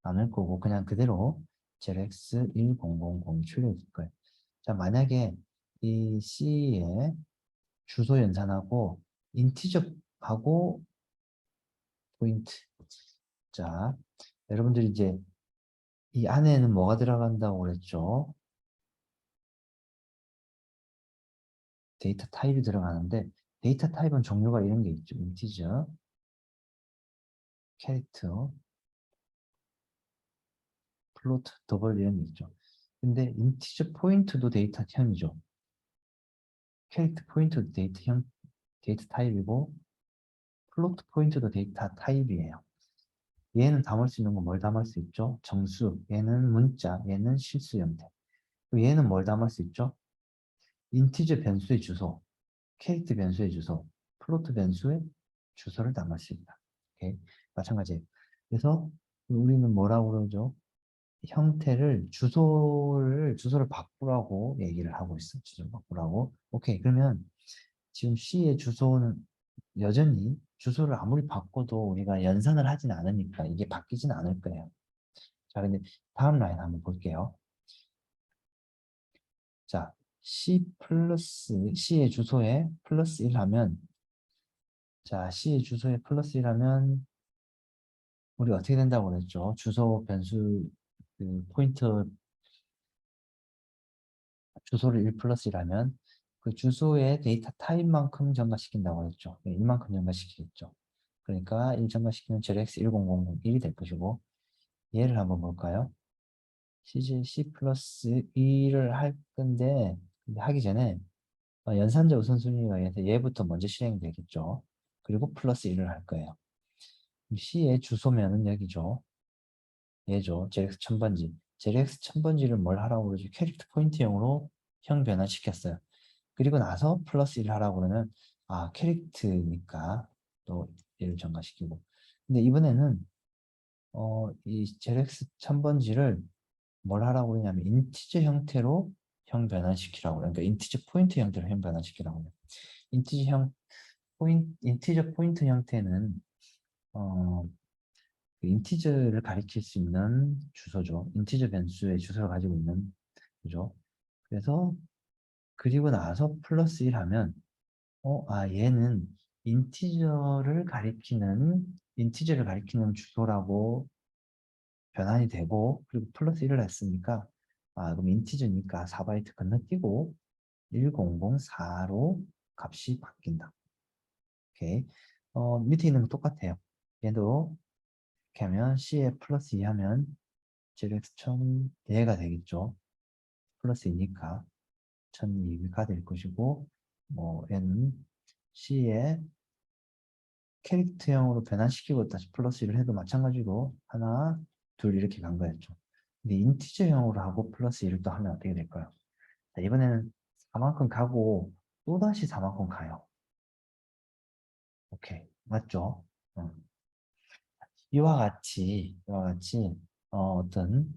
않을 거고, 그냥 그대로 JRX 1000이 출력이 될 거예요. 자, 만약에 이 C의 주소 연산하고 인티저하고 포인트. 자, 여러분들이 이제 이 안에는 뭐가 들어간다고 그랬죠? 데이터 타입이 들어가는데, 데이터 타입은 종류가 이런 게 있죠. 인티저, 캐릭터, 플로트, 더블 이런 게 있죠. 근데 인티저 포인트도 데이터형이죠. 캐릭터 포인트도 데이터 타입이고, 플로트 포인트도 데이터 타입이에요. 얘는 담을 수 있는 건 뭘 담을 수 있죠? 정수, 얘는 문자, 얘는 실수 형태. 얘는 뭘 담을 수 있죠? 인티저 변수의 주소, 캐릭터 변수의 주소, 플로트 변수의 주소를 담을 수 있다. 오케이? 마찬가지예요. 그래서 우리는 뭐라고 그러죠? 주소를 바꾸라고 얘기를 하고 있어. 주소를 바꾸라고. 오케이. 그러면 지금 C의 주소는 여전히 주소를 아무리 바꿔도 우리가 연산을 하진 않으니까 이게 바뀌진 않을 거예요. 자, 근데 다음 라인 한번 볼게요. 자, C의 주소에 플러스 1 하면, 자, C의 주소에 플러스 1 하면, 우리 어떻게 된다고 그랬죠? 주소 변수, 포인트 주소를 1 플러스 1하면, 그 주소의 데이터 타입만큼 증가시킨다고 했죠. 1만큼 증가시키겠죠. 그러니까 1 증가시키면 JRX 1000 1이 될 것이고, 얘를 한번 볼까요? C 플러스 2를 할 건데, 근데 하기 전에 연산자 우선순위가 의해서 얘부터 먼저 실행되겠죠. 그리고 플러스 1을 할 거예요. C의 주소면은 여기죠. 얘죠. JX 1000번지. JX 1000번지를 뭘 하라고 그러지? 캐릭터 포인트형으로 형 변환시켰어요. 그리고 나서 플러스 1 하라고 그러면 캐릭터니까 또 얘를 전가시키고. 근데 이번에는 이 JX 1000번지를 뭘 하라고 그러냐면 인티저 형태로 형 변환시키라고 그래요. 그러니까 인티저 포인트 형태로 형 변환시키라고 해요. 인티저 포인트 형태는 어, 그 인티저를 가리킬 수 있는 주소죠. 인티저 변수의 주소를 가지고 있는 그죠? 그래서 그리고 나서 플러스 1 하면 얘는 인티저를 가리키는 주소라고 변환이 되고 그리고 플러스 1을 했으니까 그럼 인티저니까 4바이트 건너뛰고 1004로 값이 바뀐다. 오케이. 밑에 있는 거 똑같아요. 얘도 이렇게 하면 C에 플러스 2 하면 JX 1000얘가 되겠죠. 플러스 2니까 1200가 될 것이고 얘는 C에 캐릭터형으로 변환시키고 다시 플러스 1을 해도 마찬가지로 하나, 둘 이렇게 간 거였죠. 근데 인티저형으로 하고 플러스 1을 또 하면 어떻게 될까요? 자, 이번에는 4만큼 가고 또다시 4만큼 가요. 오케이. 맞죠? 이와 같이 어떤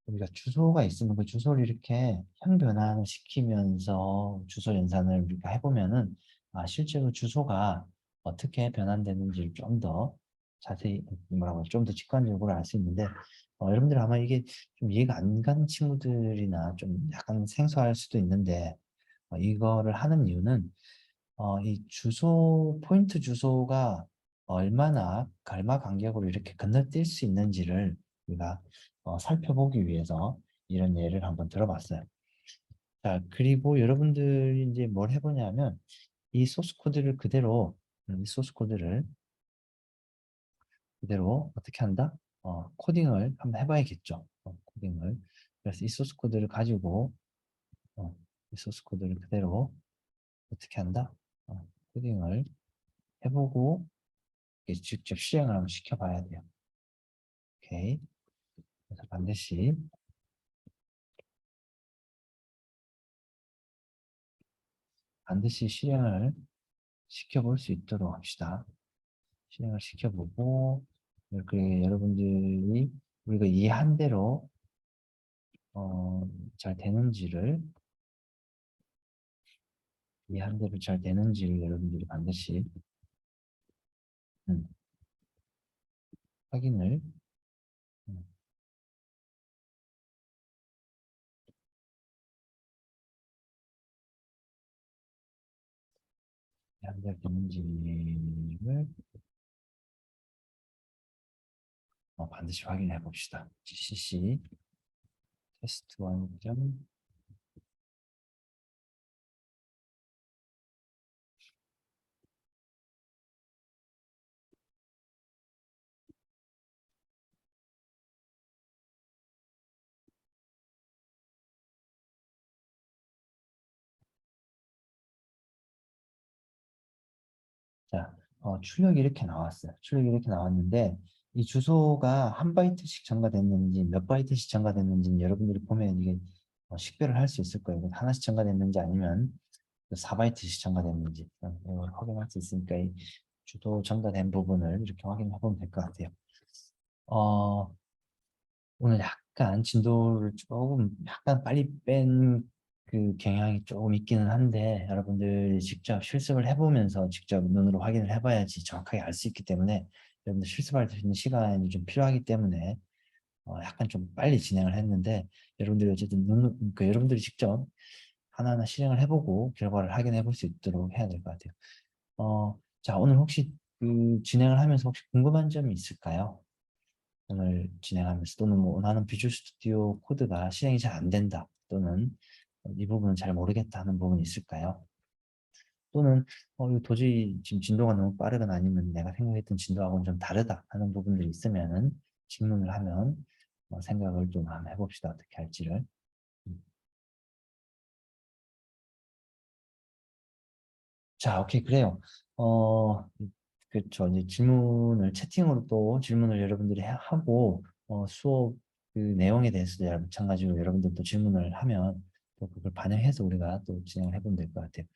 우리가 주소가 있으면 그 주소를 이렇게 형 변환을 시키면서 주소 연산을 우리가 해보면은 실제로 주소가 어떻게 변환되는지를 좀 더 자세히 좀 더 직관적으로 알 수 있는데 여러분들 아마 이게 좀 이해가 안 가는 친구들이나 좀 약간 생소할 수도 있는데 이거를 하는 이유는 이 포인트 주소가 얼마 간격으로 이렇게 건너뛸 수 있는지를 우리가 살펴보기 위해서 이런 예를 한번 들어봤어요. 자, 그리고 여러분들이 이제 뭘 해보냐면 이 소스 코드를 그대로 어떻게 한다? 코딩을 한번 해봐야겠죠. 코딩을. 그래서 이 소스 코드를 가지고 어, 이 소스 코드를 그대로 어떻게 한다? 코딩을 해보고 직접 실행을 한번 시켜봐야 돼요. 오케이. 그래서 반드시 실행을 시켜볼 수 있도록 합시다. 실행을 시켜보고, 이렇게 여러분들이 우리가 이해한 대로, 잘 되는지를, 이해한 대로 잘 되는지를 여러분들이 반드시, 음, 확인을, 음, 이해한 대로 되는지를 반드시 확인해 봅시다. GCC 테스트 1점 자, 출력이 이렇게 나왔어요. 출력이 이렇게 나왔는데 이 주소가 한 바이트씩 첨가됐는지 몇 바이트씩 첨가됐는지 여러분들이 보면 이게 식별을 할 수 있을 거예요. 하나씩 첨가됐는지 아니면 4바이트씩 첨가됐는지 이걸 확인할 수 있으니까 이 주소 첨가된 부분을 이렇게 확인해 보면 될 것 같아요. 어, 오늘 약간 진도를 조금 약간 빨리 뺀 그 경향이 조금 있기는 한데 여러분들이 직접 실습을 해보면서 직접 눈으로 확인을 해봐야지 정확하게 알 수 있기 때문에 여러분들 실습할 수 있는 시간이 좀 필요하기 때문에 약간 좀 빨리 진행을 했는데 여러분들이 어쨌든 그러니까 여러분들이 직접 하나하나 실행을 해보고 결과를 확인해 볼 수 있도록 해야 될 것 같아요. 자, 오늘 혹시 그 진행을 하면서 혹시 궁금한 점이 있을까요? 오늘 진행하면서 또는 뭐 나는 비주얼 스튜디오 코드가 실행이 잘 안 된다 또는 이 부분은 잘 모르겠다 하는 부분이 있을까요? 또는 이거 도저히 지금 진도가 너무 빠르거나 아니면 내가 생각했던 진도하고는 좀 다르다 하는 부분들이 있으면은 질문을 하면 생각을 좀 한번 해봅시다. 어떻게 할지를. 음. 자, 오케이, 그래요. 그렇죠. 이제 채팅으로 또 질문을 여러분들이 하고 수업 그 내용에 대해서도 마찬가지로 여러분들도 질문을 하면 또 그걸 반영해서 우리가 또 진행을 해보면 될 것 같아요.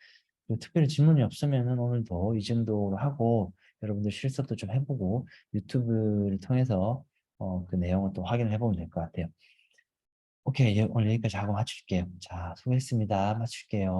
그리고 특별히 질문이 없으면은 오늘도 이 정도로 하고 여러분들 실습도 좀 해보고 유튜브를 통해서 그 내용을 또 확인을 해보면 될 것 같아요. 오케이, 오늘 여기까지 하고 마칠게요. 자, 수고했습니다. 마칠게요.